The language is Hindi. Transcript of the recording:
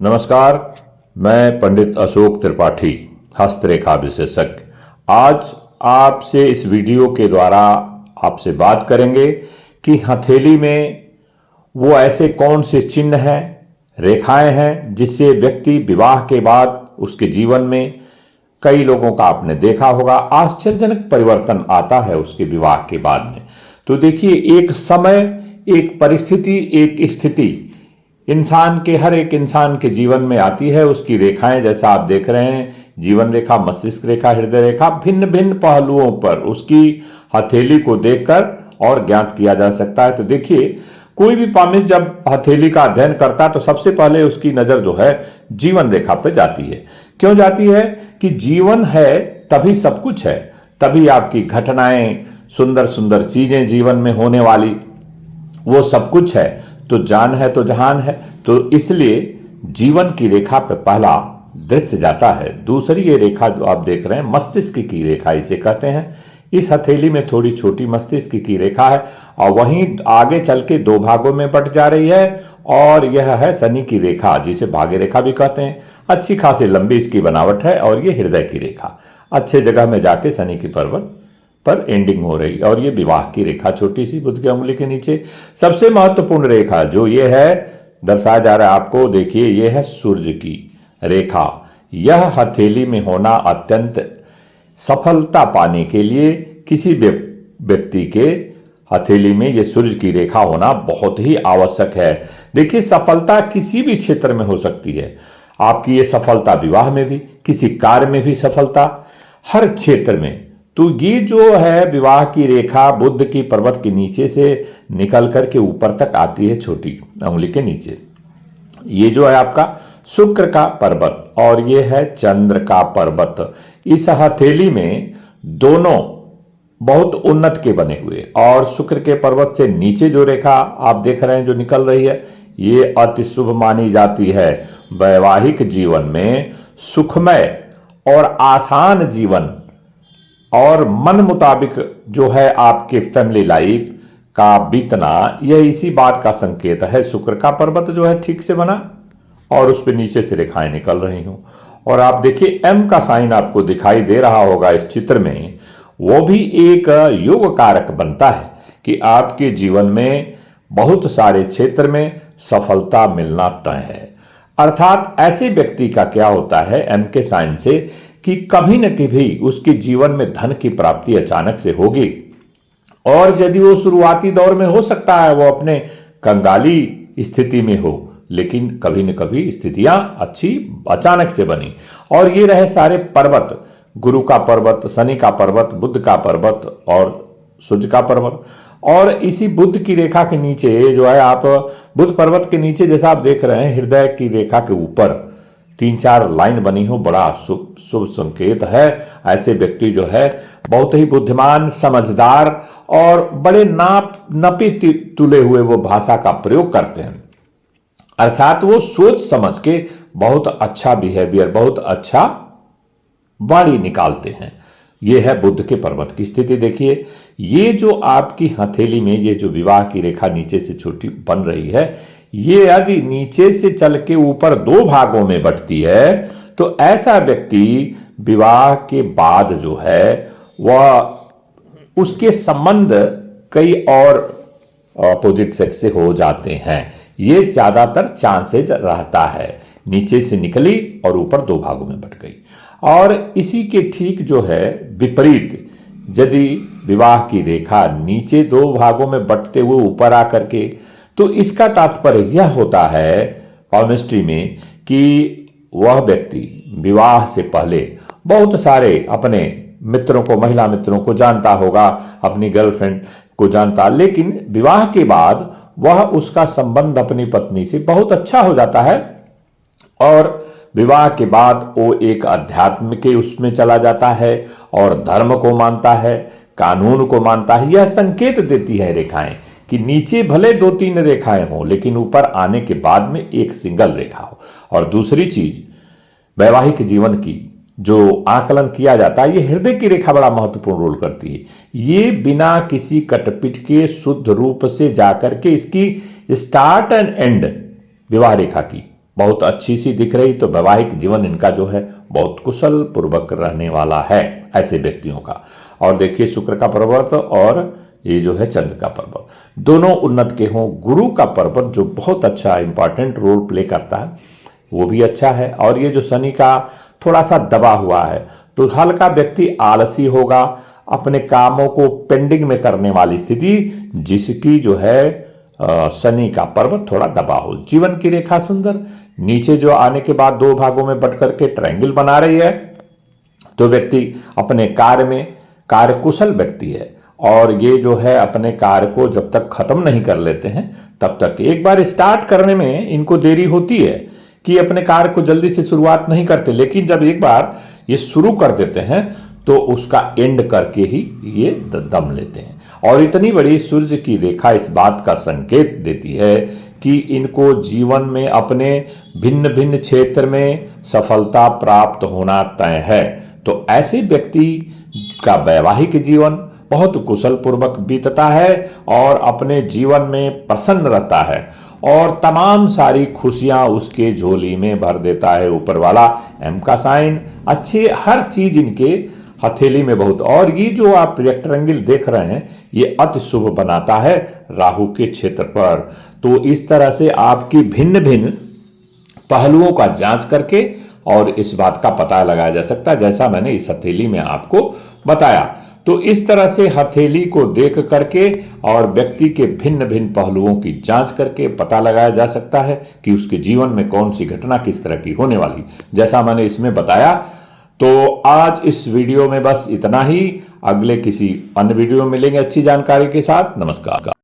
नमस्कार, मैं पंडित अशोक त्रिपाठी, हस्तरेखा विशेषज्ञ। आज आपसे इस वीडियो के द्वारा आपसे बात करेंगे कि हथेली में वो ऐसे कौन से चिन्ह हैं, रेखाएं हैं जिससे व्यक्ति विवाह के बाद उसके जीवन में कई लोगों का आपने देखा होगा आश्चर्यजनक परिवर्तन आता है उसके विवाह के बाद में। तो देखिए, एक समय, एक परिस्थिति, एक स्थिति हर एक इंसान के जीवन में आती है। उसकी रेखाएं जैसा आप देख रहे हैं, जीवन रेखा, मस्तिष्क रेखा, हृदय रेखा, भिन्न भिन्न पहलुओं पर उसकी हथेली को देखकर और ज्ञात किया जा सकता है। तो देखिए, कोई भी पामिस्ट जब हथेली का अध्ययन करता है तो सबसे पहले उसकी नजर जो है जीवन रेखा पे जाती है। क्यों जाती है? कि जीवन है तभी सब कुछ है, तभी आपकी घटनाएं, सुंदर सुंदर चीजें जीवन में होने वाली, वो सब कुछ है। तो जान है तो जहान है। तो इसलिए जीवन की रेखा पे पहला दृश्य जाता है। दूसरी ये रेखा जो आप देख रहे हैं, मस्तिष्क की रेखा इसे कहते हैं। इस हथेली में थोड़ी छोटी मस्तिष्क की रेखा है और वहीं आगे चल के दो भागों में बट जा रही है, और यह है शनि की रेखा, जिसे भाग्य रेखा भी कहते हैं। अच्छी खासी लंबी इसकी बनावट है और ये हृदय की रेखा अच्छे जगह में जाके शनि की पर्वत पर एंडिंग हो रही। और ये विवाह की रेखा छोटी सी बुध की उंगली के नीचे। सबसे महत्वपूर्ण रेखा जो ये है, दर्शाया जा रहा है आपको, देखिए ये है सूर्य की रेखा। यह हथेली में होना अत्यंत सफलता पाने के लिए किसी व्यक्ति के हथेली में ये सूर्य की रेखा होना बहुत ही आवश्यक है। देखिए, सफलता किसी भी क्षेत्र में हो सकती है। आपकी ये सफलता विवाह में भी, किसी कार्य में भी सफलता, हर क्षेत्र में। तो ये जो है विवाह की रेखा बुध की पर्वत के नीचे से निकल करके ऊपर तक आती है छोटी उंगली के नीचे। ये जो है आपका शुक्र का पर्वत और ये है चंद्र का पर्वत। इस हथेली में दोनों बहुत उन्नत के बने हुए, और शुक्र के पर्वत से नीचे जो रेखा आप देख रहे हैं जो निकल रही है, ये अति शुभ मानी जाती है। वैवाहिक जीवन में सुखमय और आसान जीवन और मन मुताबिक जो है आपके फैमिली लाइफ का बीतना, यह इसी बात का संकेत है। शुक्र का पर्वत जो है ठीक से बना और उस पर नीचे से रेखाएं निकल रही हूं। और आप देखिए, एम का साइन आपको दिखाई दे रहा होगा इस चित्र में, वो भी एक योग कारक बनता है कि आपके जीवन में बहुत सारे क्षेत्र में सफलता मिलना तय है। अर्थात ऐसे व्यक्ति का क्या होता है एम के साइन से, कि कभी न कभी उसके जीवन में धन की प्राप्ति अचानक से होगी। और यदि वो शुरुआती दौर में हो सकता है वो अपने कंगाली स्थिति में हो, लेकिन कभी न कभी स्थितियां अच्छी अचानक से बनी। और ये रहे सारे पर्वत, गुरु का पर्वत, शनि का पर्वत, बुध का पर्वत और सूर्य का पर्वत। और इसी बुध की रेखा के नीचे जो है, आप बुध पर्वत के नीचे जैसा आप देख रहे हैं, हृदय की रेखा के ऊपर 3-4 लाइन बनी हो, बड़ा शुभ संकेत है। ऐसे व्यक्ति जो है बहुत ही बुद्धिमान, समझदार और बड़े नपे तुले हुए वो भाषा का प्रयोग करते हैं। अर्थात वो सोच समझ के बहुत अच्छा बिहेवियर, बहुत अच्छा वाणी निकालते हैं। ये है बुध के पर्वत की स्थिति। देखिए, ये जो आपकी हथेली में ये जो विवाह की रेखा नीचे से छोटी बन रही है, ये यदि नीचे से चल के ऊपर 2 भागों में बंटती है तो ऐसा व्यक्ति विवाह के बाद जो है वह उसके संबंध कई और अपोजिट सेक्स से हो जाते हैं। ये ज्यादातर चांसेज रहता है। नीचे से निकली और ऊपर 2 भागों में बट गई। और इसी के ठीक जो है विपरीत, यदि विवाह की रेखा नीचे 2 भागों में बटते हुए ऊपर आकर के, तो इसका तात्पर्य यह होता है केमिस्ट्री में कि वह व्यक्ति विवाह से पहले बहुत सारे अपने मित्रों को, महिला मित्रों को जानता होगा, अपनी गर्लफ्रेंड को जानता, लेकिन विवाह के बाद वह उसका संबंध अपनी पत्नी से बहुत अच्छा हो जाता है। और विवाह के बाद वो एक अध्यात्म के उसमें चला जाता है और धर्म को मानता है, कानून को मानता है। यह संकेत देती है रेखाएं कि नीचे भले 2-3 रेखाएं हों, लेकिन ऊपर आने के बाद में एक सिंगल रेखा हो। और दूसरी चीज, वैवाहिक जीवन की जो आकलन किया जाता है, ये हृदय की रेखा बड़ा महत्वपूर्ण रोल करती है। ये बिना किसी कटपिट के शुद्ध रूप से जाकर के इसकी स्टार्ट एंड एंड विवाह रेखा की बहुत अच्छी सी दिख रही, तो वैवाहिक जीवन इनका जो है बहुत कुशल पूर्वक रहने वाला है ऐसे व्यक्तियों का। और देखिए शुक्र का पर्वत और ये जो है चंद्र का पर्वत दोनों उन्नत के हों। गुरु का पर्वत जो बहुत अच्छा इंपॉर्टेंट रोल प्ले करता है वो भी अच्छा है। और ये जो शनि का थोड़ा सा दबा हुआ है, तो हल्का व्यक्ति आलसी होगा, अपने कामों को पेंडिंग में करने वाली स्थिति, जिसकी जो है शनि का पर्वत थोड़ा दबा हो। जीवन की रेखा सुंदर, नीचे जो आने के बाद दो भागों में बट करके ट्रायंगल बना रही है, तो व्यक्ति अपने कार्य में कार्यकुशल व्यक्ति है। और ये जो है अपने कार्य को जब तक खत्म नहीं कर लेते हैं तब तक, एक बार स्टार्ट करने में इनको देरी होती है कि अपने कार्य को जल्दी से शुरुआत नहीं करते, लेकिन जब एक बार ये शुरू कर देते हैं तो उसका एंड करके ही ये दम लेते हैं। और इतनी बड़ी सूर्य की रेखा इस बात का संकेत देती है कि इनको जीवन में अपने भिन्न भिन्न क्षेत्र में सफलता प्राप्त होना तय है। तो ऐसे व्यक्ति का वैवाहिक जीवन बहुत कुशल पूर्वक बीतता है और अपने जीवन में प्रसन्न रहता है और तमाम सारी खुशियां उसके झोली में भर देता है ऊपर वाला। एम का साइन अच्छे, हर चीज इनके हथेली में बहुत। और ये जो आप रेक्टेंगल देख रहे हैं ये अति शुभ बनाता है राहु के क्षेत्र पर। तो इस तरह से आपकी भिन्न भिन्न पहलुओं का जांच करके और इस बात का पता लगाया जा सकता है, जैसा मैंने इस हथेली में आपको बताया। तो इस तरह से हथेली को देख करके और व्यक्ति के भिन्न भिन्न पहलुओं की जांच करके पता लगाया जा सकता है कि उसके जीवन में कौन सी घटना किस तरह की होने वाली, जैसा मैंने इसमें बताया। तो आज इस वीडियो में बस इतना ही। अगले किसी अन्य वीडियो में मिलेंगे अच्छी जानकारी के साथ। नमस्कार।